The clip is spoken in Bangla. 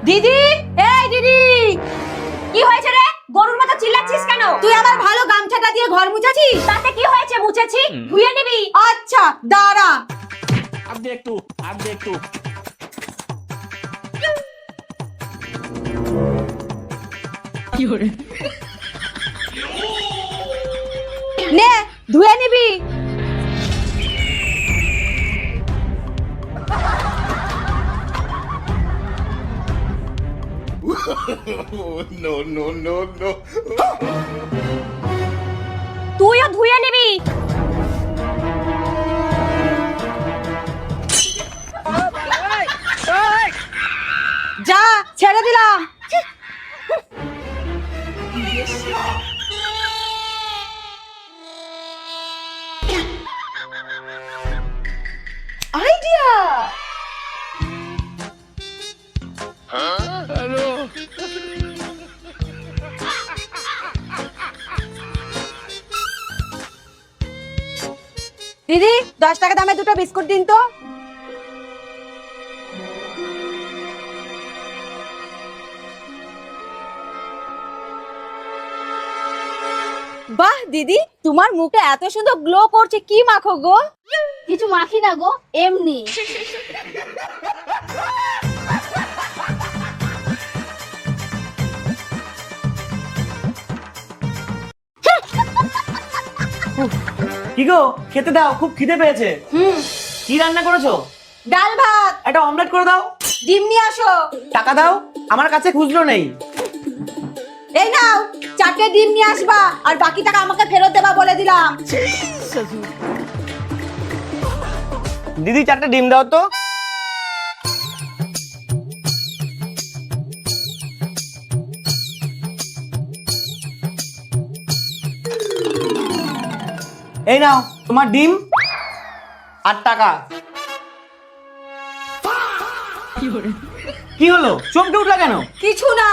দিদি, এই দিদি, কি হয়েছে রে? গরুর মতো চিল্লাচ্ছিস কেন? তুই আমার ভালো গামছাটা দিয়ে ঘর মুছেছিস? তাতে কি হয়েছে? মুছেছি, ধুয়ে নিবি। আচ্ছা দাঁড়া। अब देख तू, अब देख तू। নে ধুয়ে নিবি। No, no, no, no. তুইও ধুয়ে নিবি। যা, ছেড়ে দিলাম। আইডিয়া। দিদি, 10 টাকা দামে দুটো বিস্কুট দিন তো। বাহ দিদি, তোমার মুখে এত সুন্দর গ্লো করছে, কি মাখো গো? কিছু মাখি না গো, এমনি। কি গো, খেতে দাও, খুব খিদে পেয়েছে। কি রান্না করেছো? ডাল ভাত। একটা অমলেট করে দাও। ডিম নিয়ে আসো। টাকা দাও, আমার কাছে খুচরো নেই। এই নাও, 4টে ডিম নিয়ে আসবা, আর বাকি টাকা আমাকে ফেরত দেবা বলে দিলাম। দিদি 4টে ডিম দাও তো। এই নাও তোমার ডিম আর টাকা। কি হলো, চমকে উঠলা কেন? কিছু না।